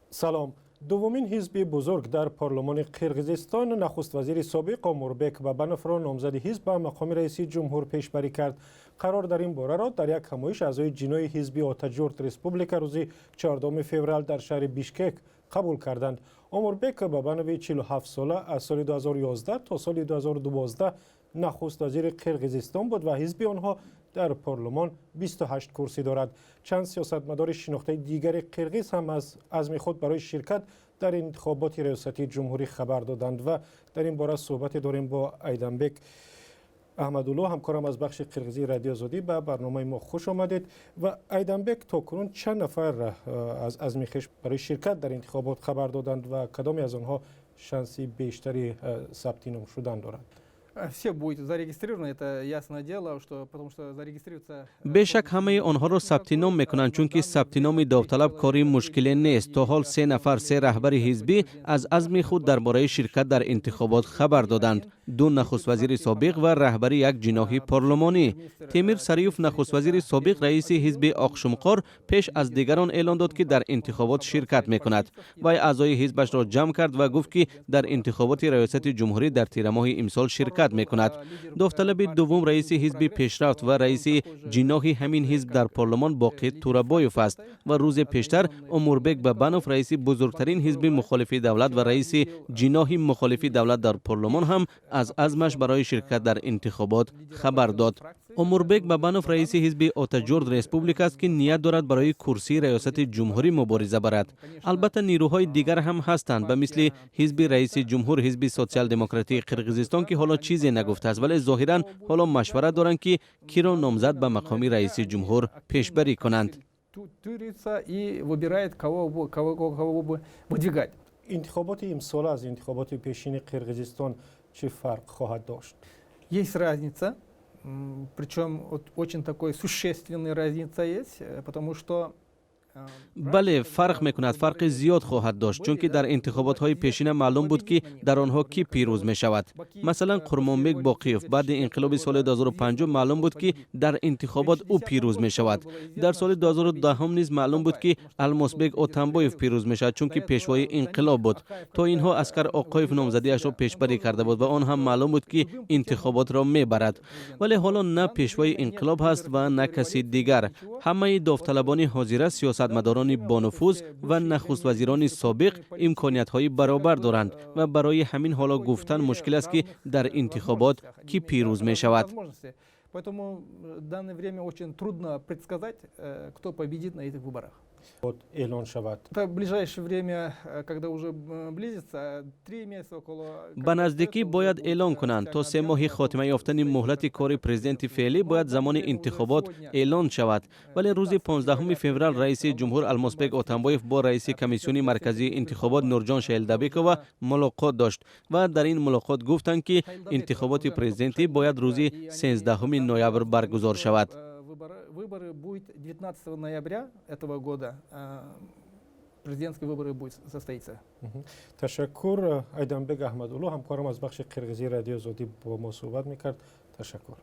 سلام. دومین حزب بزرگ در پارلمان قرقیزستان نخست وزیر سابق اموربک بابنوف را نامزد حزب به مقام رئیس جمهور پیشبری کرد. قرار در این باره را در یک همایش اعضای جنای حزب آتاجورت ریسپوبلیکا روز 14 فوریه در شهر بیشکک قبول کردند. اموربک بابنوف 47 ساله از سال 2011 تا سال 2012 نخست وزیر قرقیزستان بود و حزب آنها در پارلمان 28 کرسی دارد. چند سیاستمدار شناخته دیگر قرقیز هم از عزم خود برای شرکت در انتخابات ریاستی جمهوری خبر دادند و در این باره صحبت داریم با ایدنبک احمدالله، همکارم از بخش قرقیزی رادیو آزادی. به برنامه ما خوش آمدید. و ایدنبک تاکنون چند نفر از عزم خویش برای شرکت در انتخابات خبر دادند و کدامی از آنها شانسی بیشتری ثبت نام شدن دارند؟ Все будет зарегистрировано, это ясное дело, потому что зарегистрируется. بیشک همه آنها را ثبت نام میکنند، چون که ثبت نام داوطلب کاری مشکلی نیست. تا حال 3 نفر 3 رهبر حزبی از عزم خود درباره شرکت در انتخابات خبر دادند. 2 نخست وزیر سابق و رهبر یک جناح پارلمانی. تیمیر سریوف نخست وزیر سابق رئیس حزب آقشمقار پیش از دیگران اعلان داد که در انتخابات شرکت میکند. وی اعضای حزبش را جمع کرد و گفت که در انتخابات ریاست جمهوری در تیر ماه امسال شرکت میکند. داوطلب دوم رئیس حزب پیشرفت و رئیس جناح همین حزب در پارلمان باقی تورابایوف است و روز پیشتر اموربک بابنوف رئیس بزرگترین حزب مخالف دولت و رئیس جناح مخالف دولت در پارلمان هم از عزمش برای شرکت در انتخابات خبر داد. اموربک بابنوف رئیس حزب آتاجورت ریسپوبلیکا است که نیت دارد برای کرسی ریاست جمهوری مبارزه برد. البته نیروهای دیگر هم هستند، به مثل حزب رئیس جمهور، حزب سوسیال دموکراتی قرقیزستان که حالا چیزی نگفته است، ولی ظاهرا حالا مشورت دارند که کی را نامزد به مقام رئیس جمهور پیشبری کنند. انتخابات امسال از انتخابات پیشین قرقیزستان چه فرق خواهد داشت؟ Есть разница, причем очень такой существенная разница есть, потому что بله، فرق میکند. فرق زیاد خواهد داشت، چون که در انتخابات های پیشین معلوم بود که در آنها کی پیروز می شود. مثلا قرمانبک باقیوف بعد انقلاب سال 2005 معلوم بود که در انتخابات او پیروز می شود. در سال 2010 هم نیز معلوم بود که الماسبک اتنبایوف پیروز می شود، چون که پیشوای انقلاب بود. تا اینها اسکر آقایف نامزدیش را پیشبری کرده بود و آن هم معلوم بود که انتخابات را می برد. ولی حالا نه پیشوای انقلاب هست و نه کسی دیگر. همه داوطلبان حاضر سیاستمداران با نفوذ و نخست وزیران سابق امکانیت‌های برابر دارند و برای همین حالا گفتن مشکل است که در انتخابات کی پیروز می شود. Поэтому в данное время очень трудно предсказать, кто победит на этих выборах. اعلان شود. В ближайшее время, когда уже близится, 3 месяца около. به نزدیکی باید اعلان کنند. تا 3 ماه خاتمه یافتن مهلت کار پرزیدنت فعلی باید زمان انتخابات اعلان شود. ولی روز 15 فوریه رئیس جمهور الماسبک اتنبایوف با رئیس کمیسیون مرکزی انتخابات نورجان شیلدبیکووا ملاقات داشت و در این ملاقات گفتند که انتخابات پرزیدنتی باید روز 13 نوامبر برگزار شود. Выборы будут 19 ноября этого года. Президентские выборы будут состояться. تشکر. ایدنبک احمدالله، همکارم از بخش قرقیزی رادیو آزادی با ما صحبت میکرد. تشکر.